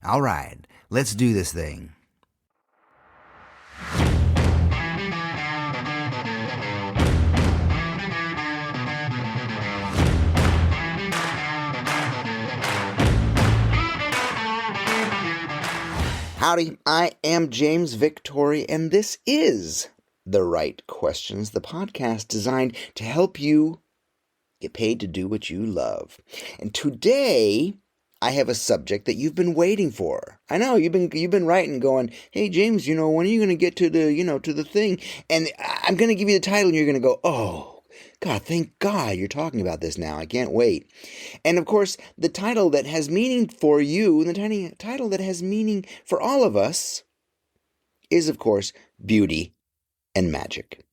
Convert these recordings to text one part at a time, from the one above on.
All right, let's do this thing. Howdy, I am James Victory, and this is The Right Questions, the podcast designed to help you get paid to do what you love. And today, I have a subject that you've been waiting for. I know you've been writing, going, "Hey James, when are you going to get to the thing?" And I'm going to give you the title, and you're going to go, "Oh God, thank God you're talking about this now. I can't wait." And of course, the title that has meaning for you, and the title that has meaning for all of us, is of course Beauty and Magic.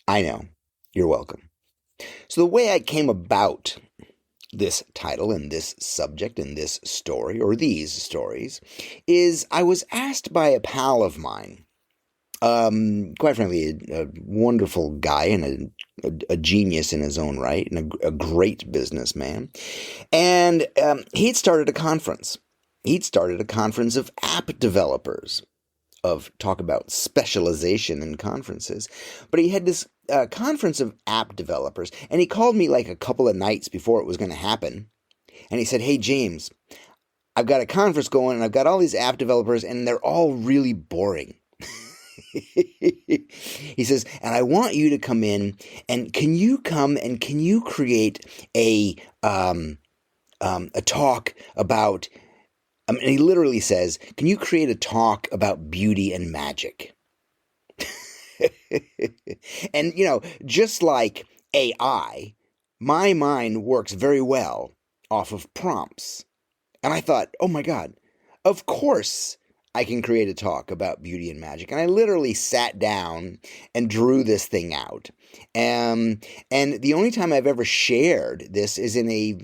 I know. You're welcome. So the way I came about this title and this subject and this story, or these stories, is I was asked by a pal of mine, quite frankly, a wonderful guy and a genius in his own right, and a great businessman. And he'd started a conference. He'd started a conference of app developers, of talk about specialization in conferences. But he had this conference of app developers, and he called me like a couple of nights before it was going to happen. And he said, "Hey, James, I've got a conference going, and I've got all these app developers, and they're all really boring." He says, "And I want you to come in, and can you create a talk about," and he literally says, "Can you create a talk about beauty and magic?" And, just like AI, my mind works very well off of prompts. And I thought, oh my God, of course I can create a talk about beauty and magic. And I literally sat down and drew this thing out. And the only time I've ever shared this is in a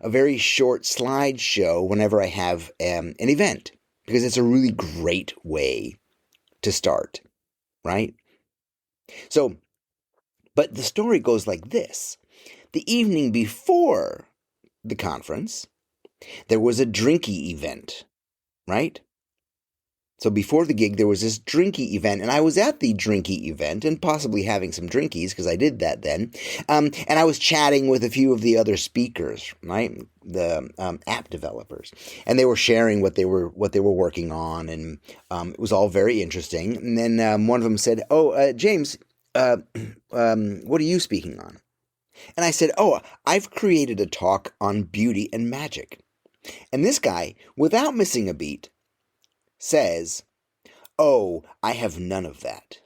very short slideshow whenever I have an event, because it's a really great way to start, right? So, but the story goes like this. The evening before the conference, there was a drinky event, right? So before the gig, there was this drinky event, and I was at the drinky event and possibly having some drinkies, because I did that then. And I was chatting with a few of the other speakers, right? The app developers, and they were sharing what they were working on, and it was all very interesting. And then one of them said, "Oh, James, what are you speaking on?" And I said, "Oh, I've created a talk on beauty and magic." And this guy, without missing a beat, says, "Oh, I have none of that."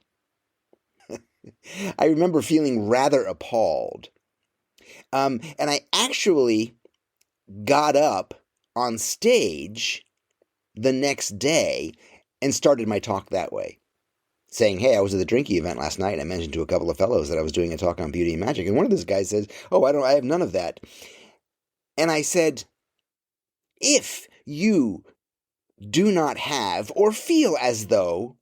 I remember feeling rather appalled. And I actually got up on stage the next day and started my talk that way, saying, "Hey, I was at the drinky event last night, and I mentioned to a couple of fellows that I was doing a talk on beauty and magic." And one of those guys says, "Oh, I have none of that." And I said, if you do not have, or feel as though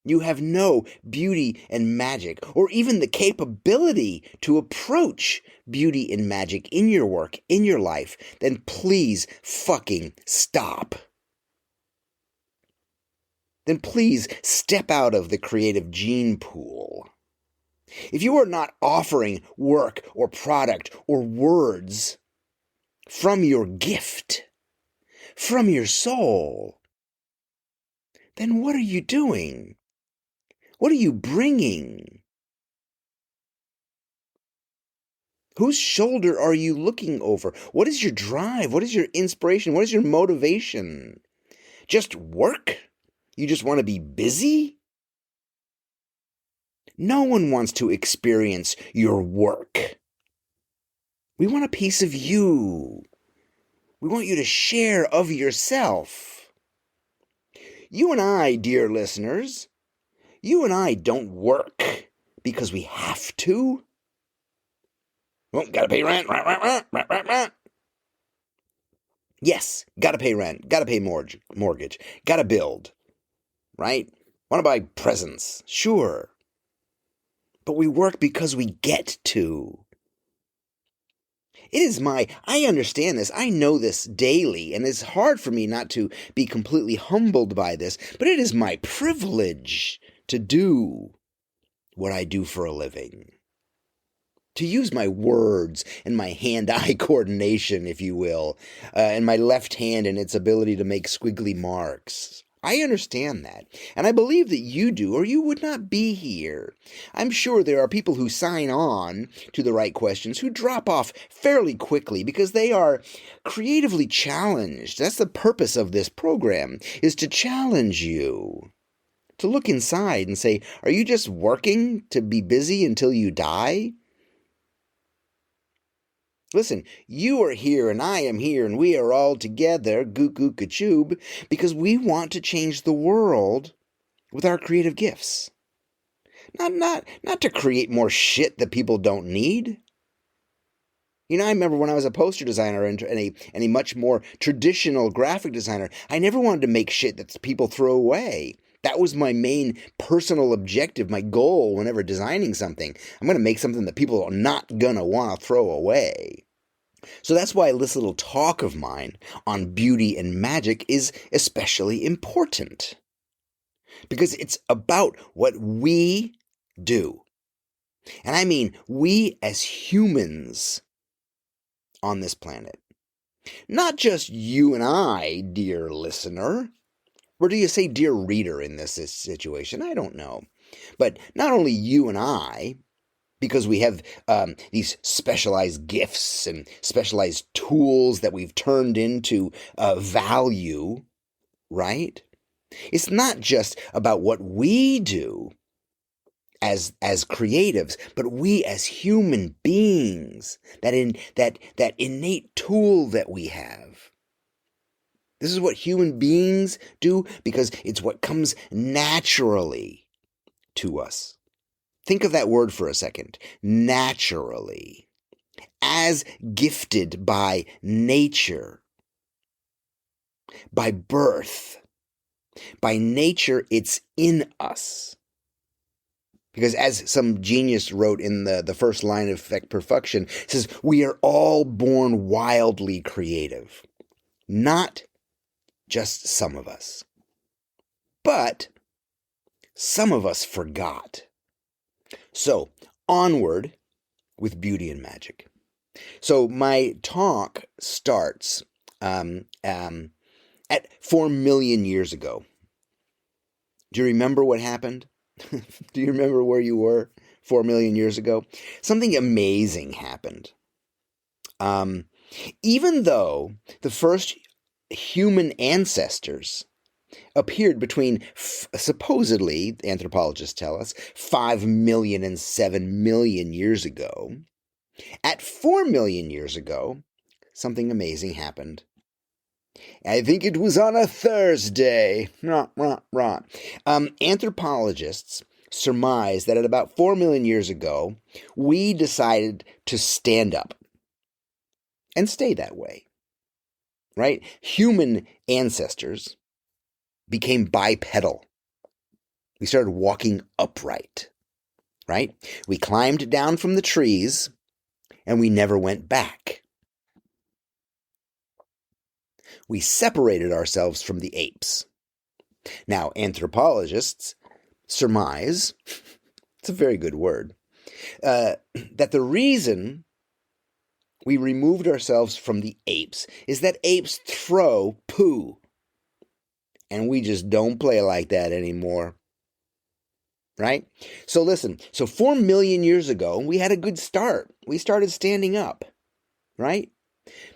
you have no beauty and magic, or even the capability to approach beauty and magic in your work, in your life, then please fucking stop. Then please step out of the creative gene pool. If you are not offering work or product or words from your gift, from your soul, then what are you doing? What are you bringing? Whose shoulder are you looking over? What is your drive? What is your inspiration? What is your motivation? Just work? You just want to be busy? No one wants to experience your work. We want a piece of you. We want you to share of yourself. You and I, dear listeners, you and I don't work because we have to. Well, gotta pay rent. Yes, gotta pay rent, gotta pay mortgage, gotta build, right? Want to buy presents, sure. But we work because we get to. I understand this, I know this daily, and it's hard for me not to be completely humbled by this, but it is my privilege to do what I do for a living. To use my words and my hand-eye coordination, if you will, and my left hand and its ability to make squiggly marks. I understand that, and I believe that you do, or you would not be here. I'm sure there are people who sign on to the right questions who drop off fairly quickly because they are creatively challenged. That's the purpose of this program, is to challenge you. To look inside and say, are you just working to be busy until you die? Listen, you are here and I am here and we are all together, goo-goo-ka-choob, because we want to change the world with our creative gifts. Not to create more shit that people don't need. You know, I remember when I was a poster designer and a much more traditional graphic designer, I never wanted to make shit that people throw away. That was my main personal objective, my goal whenever designing something. I'm going to make something that people are not going to want to throw away. So that's why this little talk of mine on beauty and magic is especially important. Because it's about what we do. And I mean we as humans on this planet. Not just you and I, dear listener. Or do you say dear reader in this situation? I don't know. But not only you and I, because we have these specialized gifts and specialized tools that we've turned into value, right? It's not just about what we do as creatives, but we as human beings, that innate tool that we have. This is what human beings do because it's what comes naturally to us. Think of that word for a second. Naturally. As gifted by nature. By birth. By nature, it's in us. Because as some genius wrote in the first line of Effect Perfection, it says, we are all born wildly creative. Not just some of us. But some of us forgot. So, onward with beauty and magic. So, my talk starts at 4 million years ago. Do you remember what happened? Do you remember where you were 4 million years ago? Something amazing happened. Even though the first human ancestors appeared between, supposedly, anthropologists tell us, 5 million and 7 million years ago. At 4 million years ago, something amazing happened. I think it was on a Thursday. Anthropologists surmise that at about 4 million years ago, we decided to stand up and stay that way. Right? Human ancestors became bipedal. We started walking upright, right? We climbed down from the trees and we never went back. We separated ourselves from the apes. Now, anthropologists surmise, it's a very good word, that the reason we removed ourselves from the apes is that apes throw poo. And we just don't play like that anymore. Right? So listen, 4 million years ago, we had a good start. We started standing up. Right?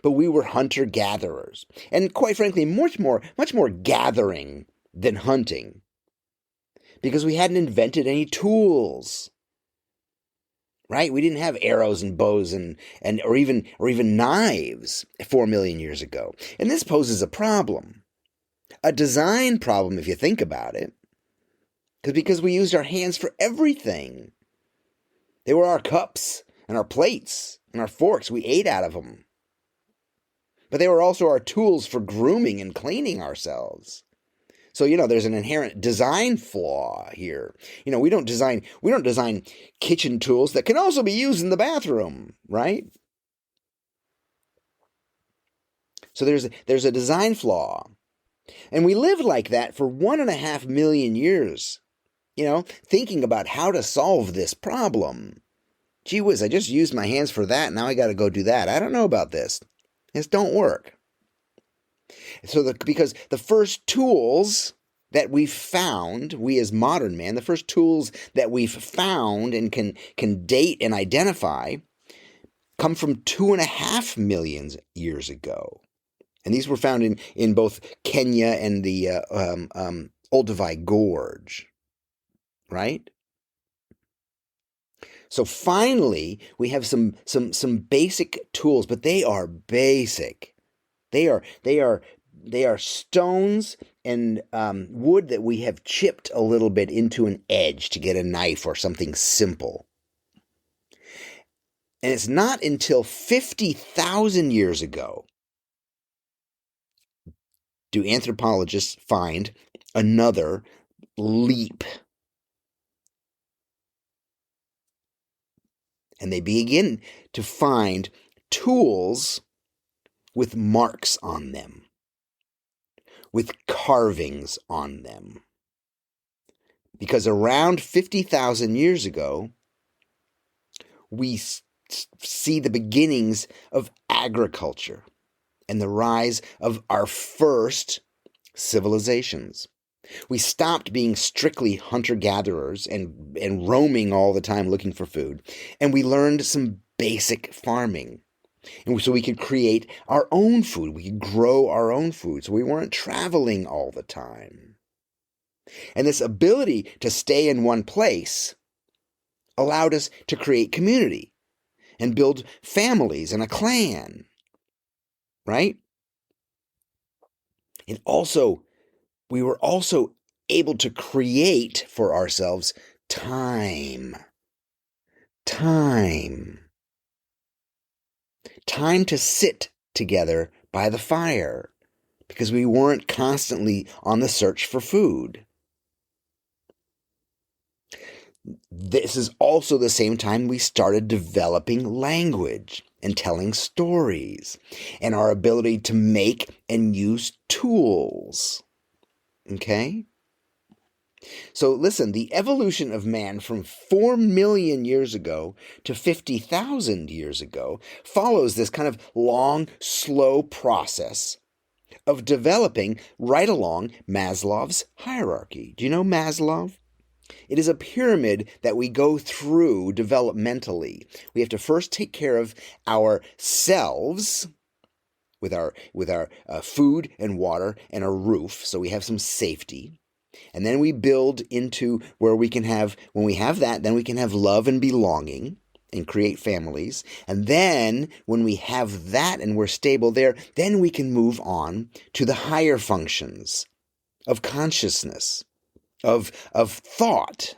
But we were hunter-gatherers. And quite frankly, much more gathering than hunting. Because we hadn't invented any tools. Right? We didn't have arrows and bows or even knives 4 million years ago. And this poses a problem. A design problem, if you think about it. Because we used our hands for everything. They were our cups and our plates and our forks. We ate out of them. But they were also our tools for grooming and cleaning ourselves. So, there's an inherent design flaw here. We don't design kitchen tools that can also be used in the bathroom, right? So there's a design flaw. And we lived like that for 1.5 million years, thinking about how to solve this problem. Gee whiz, I just used my hands for that. Now I got to go do that. I don't know about this. This don't work. Because the first tools that we've found, we as modern man, the first tools that we've found and can date and identify come from 2.5 million years ago. And these were found in both Kenya and the Olduvai Gorge, right? So finally, we have some basic tools, but they are basic. They are stones and wood that we have chipped a little bit into an edge to get a knife or something simple. And it's not until 50,000 years ago do anthropologists find another leap. And they begin to find tools with marks on them, with carvings on them. Because around 50,000 years ago, we see the beginnings of agriculture and the rise of our first civilizations. We stopped being strictly hunter-gatherers and roaming all the time looking for food, and we learned some basic farming. And so we could create our own food. We could grow our own food, so we weren't traveling all the time. And this ability to stay in one place allowed us to create community and build families and a clan, right? And also, we were also able to create for ourselves time. Time to sit together by the fire because we weren't constantly on the search for food. This is also the same time we started developing language and telling stories and our ability to make and use tools. Okay? So listen, the evolution of man from 4 million years ago to 50,000 years ago follows this kind of long, slow process of developing right along Maslow's hierarchy. Do you know Maslow? It is a pyramid that we go through developmentally. We have to first take care of ourselves with our food and water and a roof, so we have some safety. And then we build into where we can have, when we have that, then we can have love and belonging and create families. And then when we have that and we're stable there, then we can move on to the higher functions of consciousness, of thought,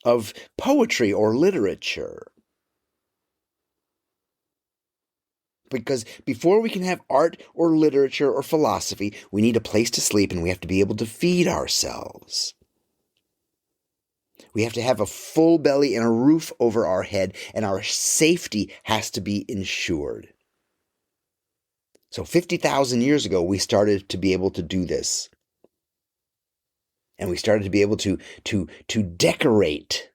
of poetry or literature. Because before we can have art or literature or philosophy, we need a place to sleep and we have to be able to feed ourselves. We have to have a full belly and a roof over our head, and our safety has to be ensured. So 50,000 years ago, we started to be able to do this. And we started to be able to decorate,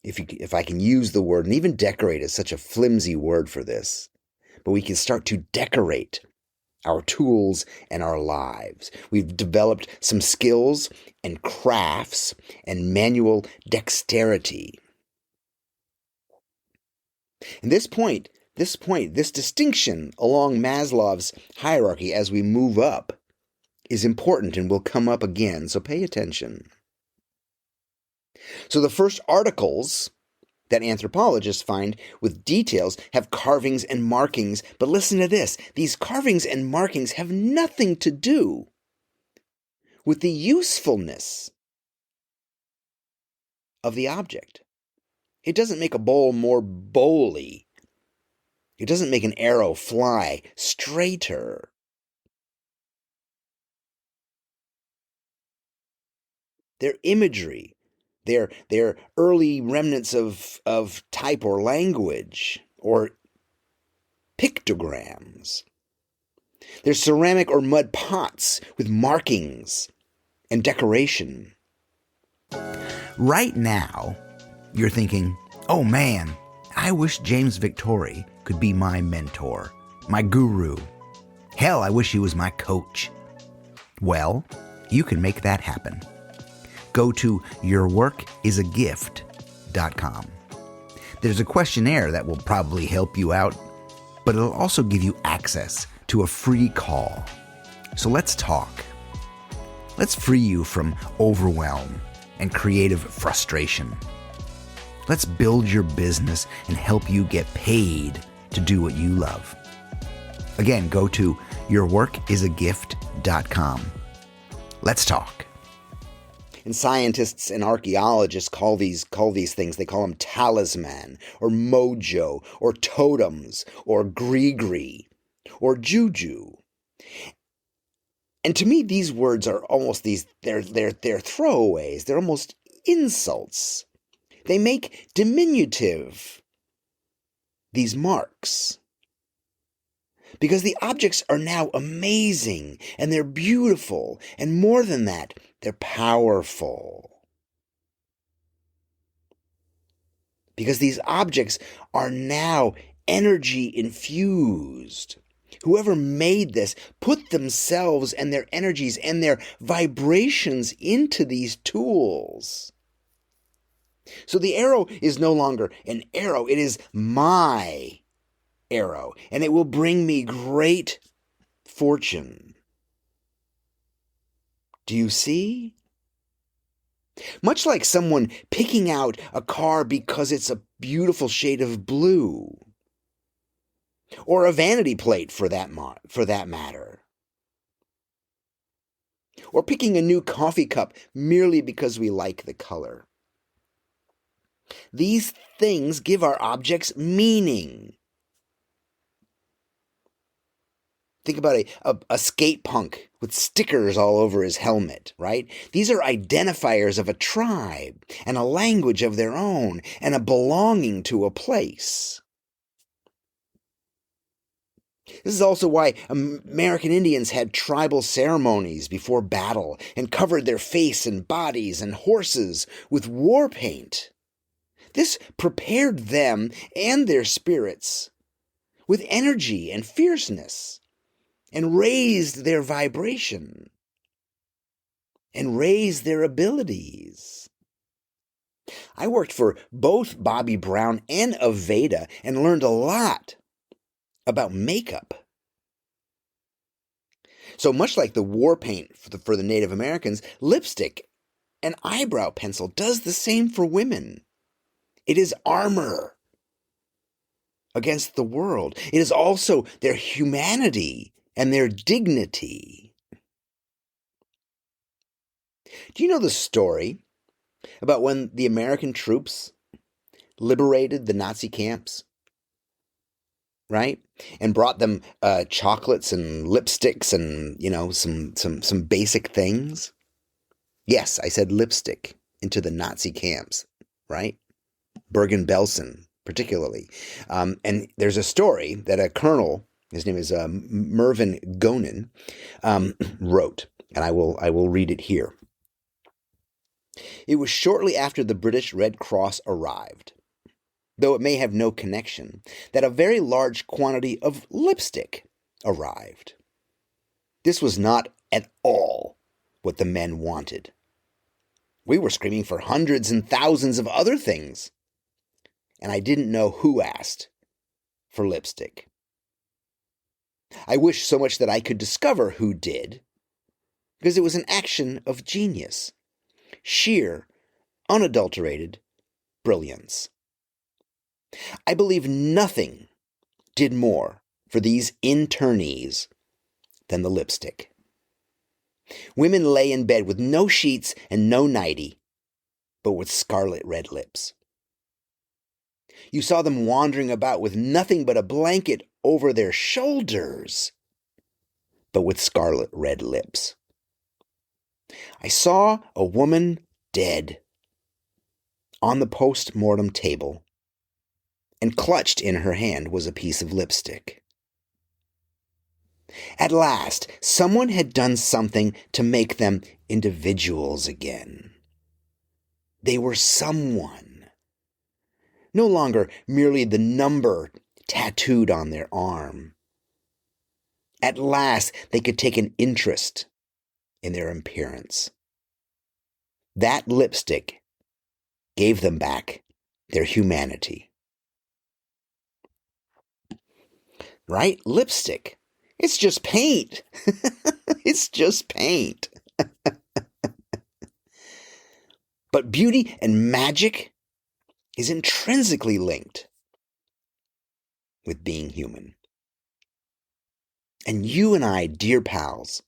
if I can use the word, and even decorate is such a flimsy word for this. But we can start to decorate our tools and our lives. We've developed some skills and crafts and manual dexterity. And this distinction along Maslow's hierarchy as we move up is important and will come up again, so pay attention. So the first articles that anthropologists find with details have carvings and markings. But listen to this. These carvings and markings have nothing to do with the usefulness of the object. It doesn't make a bowl more bowly. It doesn't make an arrow fly straighter. They're imagery. They're early remnants of type or language or pictograms. There's ceramic or mud pots with markings and decoration. Right now, you're thinking, oh man, I wish James Victori could be my mentor, my guru. Hell, I wish he was my coach. Well, you can make that happen. Go to yourworkisagift.com. There's a questionnaire that will probably help you out, but it'll also give you access to a free call. So let's talk. Let's free you from overwhelm and creative frustration. Let's build your business and help you get paid to do what you love. Again, go to yourworkisagift.com. Let's talk. And scientists and archaeologists call these things, they call them talisman or mojo or totems or gree-gree or juju. And to me, these words are almost they're throwaways. They're almost insults. They make diminutive these marks. Because the objects are now amazing, and they're beautiful, and more than that, they're powerful. Because these objects are now energy infused. Whoever made this put themselves and their energies and their vibrations into these tools. So the arrow is no longer an arrow, it is my arrow, and it will bring me great fortune. Do you see? Much like someone picking out a car because it's a beautiful shade of blue, or a vanity plate for that matter, or picking a new coffee cup merely because we like the color. These things give our objects meaning. Think about a skate punk with stickers all over his helmet, right? These are identifiers of a tribe and a language of their own and a belonging to a place. This is also why American Indians had tribal ceremonies before battle and covered their face and bodies and horses with war paint. This prepared them and their spirits with energy and fierceness, and raised their vibration, and raised their abilities. I worked for both Bobby Brown and Aveda and learned a lot about makeup. So much like the war paint for the Native Americans, lipstick and eyebrow pencil does the same for women. It is armor against the world. It is also their humanity and their dignity. Do you know the story about when the American troops liberated the Nazi camps? Right? And brought them chocolates and lipsticks and, some basic things? Yes, I said lipstick into the Nazi camps, right? Bergen-Belsen, particularly. And there's a story that a colonel, his name is Mervyn Gonin, wrote, and I will read it here. It was shortly after the British Red Cross arrived, though it may have no connection, that a very large quantity of lipstick arrived. This was not at all what the men wanted. We were screaming for hundreds and thousands of other things, and I didn't know who asked for lipstick. I wish so much that I could discover who did, because it was an action of genius, sheer, unadulterated brilliance. I believe nothing did more for these internees than the lipstick. Women lay in bed with no sheets and no nightie, but with scarlet red lips. You saw them wandering about with nothing but a blanket over their shoulders, but with scarlet red lips. I saw a woman dead on the post-mortem table, and clutched in her hand was a piece of lipstick. At last, someone had done something to make them individuals again. They were someone. No longer merely the number tattooed on their arm. At last, they could take an interest in their appearance. That lipstick gave them back their humanity. Right? Lipstick. It's just paint. It's just paint. But beauty and magic is intrinsically linked with being human. And you and I, dear pals,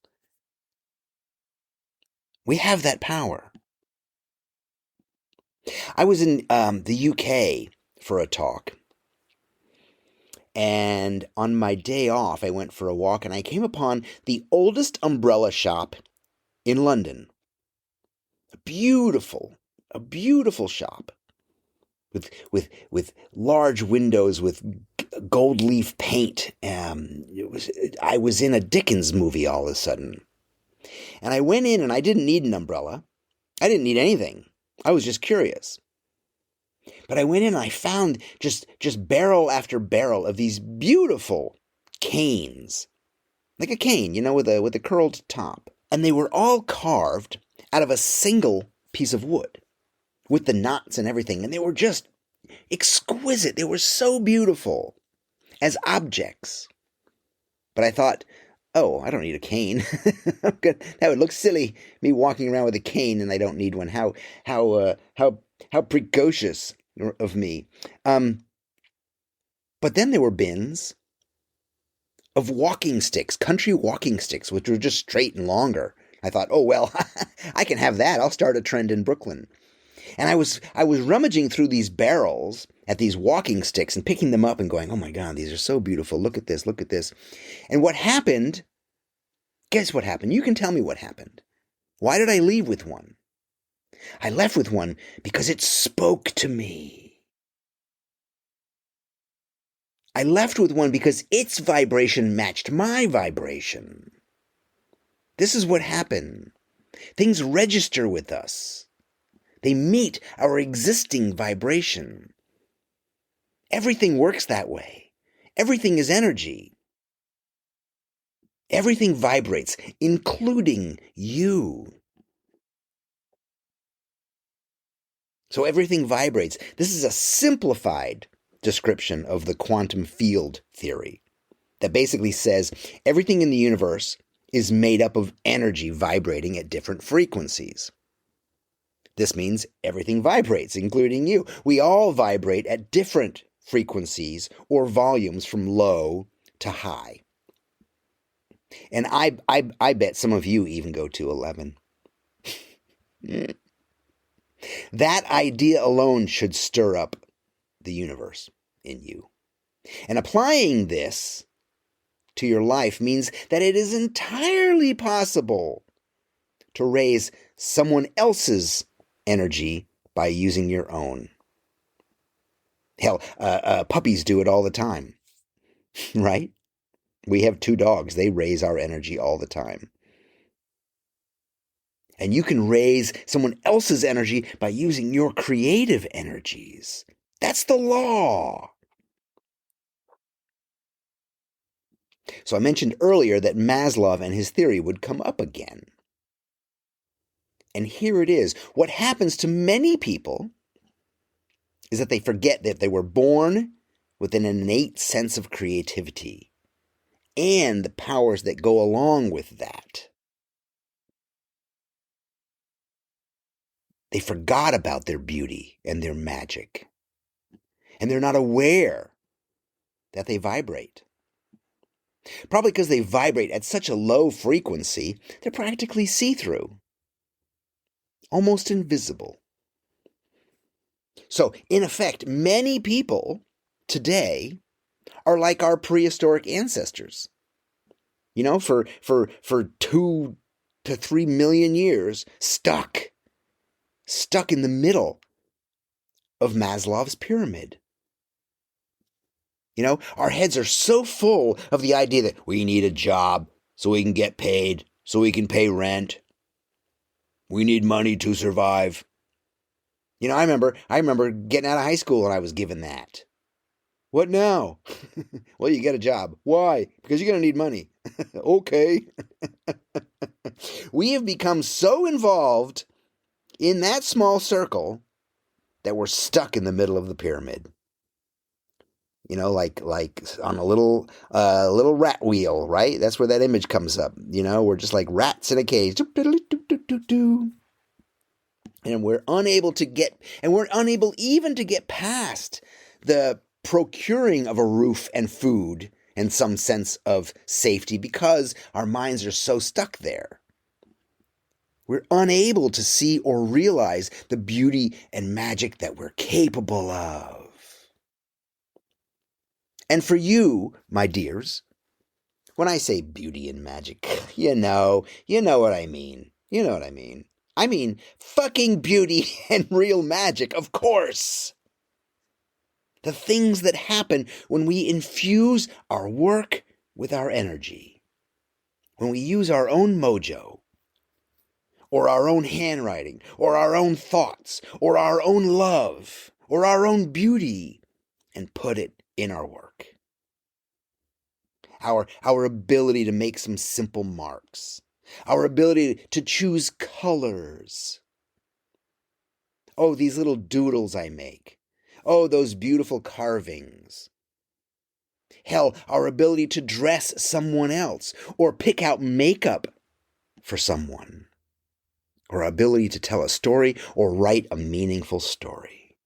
we have that power. I was in the UK for a talk. And on my day off, I went for a walk and I came upon the oldest umbrella shop in London. A beautiful shop with large windows with gold leaf paint. I was in a Dickens movie all of a sudden. And I went in and I didn't need an umbrella. I didn't need anything. I was just curious. But I went in and I found just barrel after barrel of these beautiful canes. Like a cane, with a curled top. And they were all carved out of a single piece of wood with the knots and everything. And they were just exquisite. They were so beautiful as objects. But I thought, oh, I don't need a cane. That would look silly, me walking around with a cane, and I don't need one. How precocious of me. But then there were bins of walking sticks, country walking sticks, which were just straight and longer. I thought, oh, well, I can have that. I'll start a trend in Brooklyn. And I was rummaging through these barrels at these walking sticks and picking them up and going, oh my God, these are so beautiful. Look at this, look at this. And what happened, guess what happened? You can tell me what happened. Why did I leave with one? I left with one because it spoke to me. I left with one because its vibration matched my vibration. This is what happened. Things register with us. They meet our existing vibration. Everything works that way. Everything is energy. Everything vibrates, including you. So everything vibrates. This is a simplified description of the quantum field theory that basically says everything in the universe is made up of energy vibrating at different frequencies. This means everything vibrates, including you. We all vibrate at different frequencies or volumes from low to high. And I bet some of you even go to 11. That idea alone should stir up the universe in you. And applying this to your life means that it is entirely possible to raise someone else's energy by using your own. Hell, puppies do it all the time, right? We have 2 dogs. They raise our energy all the time. And you can raise someone else's energy by using your creative energies. That's the law. So I mentioned earlier that Maslow and his theory would come up again. And here it is. What happens to many people is that they forget that they were born with an innate sense of creativity and the powers that go along with that. They forgot about their beauty and their magic. And they're not aware that they vibrate. Probably because they vibrate at such a low frequency, they're practically see-through. Almost invisible. So, in effect, many people today are like our prehistoric ancestors. For 2 to 3 million years, stuck in the middle of Maslow's pyramid. Our heads are so full of the idea that we need a job so we can get paid, so we can pay rent. We need money to survive. I remember getting out of high school and I was given that. What now? Well, you get a job. Why? Because you're going to need money. Okay. We have become so involved in that small circle that we're stuck in the middle of the pyramid. Like on a little rat wheel, right? That's where that image comes up. We're just like rats in a cage. And we're unable even to get past the procuring of a roof and food and some sense of safety because our minds are so stuck there. We're unable to see or realize the beauty and magic that we're capable of. And for you, my dears, when I say beauty and magic, you know what I mean. You know what I mean. I mean fucking beauty and real magic, of course. The things that happen when we infuse our work with our energy. When we use our own mojo, or our own handwriting, or our own thoughts, or our own love, or our own beauty, and put it in our work. Our ability to make some simple marks. Our ability to choose colors. Oh, these little doodles I make. Oh, those beautiful carvings. Hell, our ability to dress someone else or pick out makeup for someone. Or our ability to tell a story or write a meaningful story.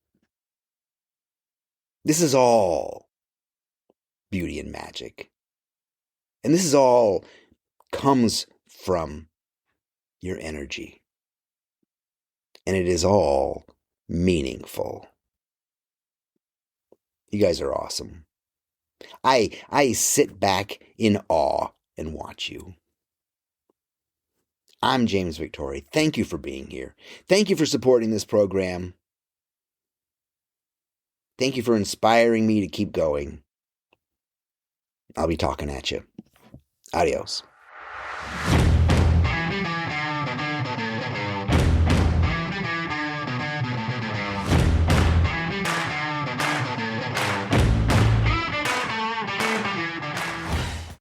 This is all beauty and magic. And this is all comes from your energy. And it is all meaningful. You guys are awesome. I sit back in awe and watch you. I'm James Victori. Thank you for being here. Thank you for supporting this program. Thank you for inspiring me to keep going. I'll be talking at you. Adios.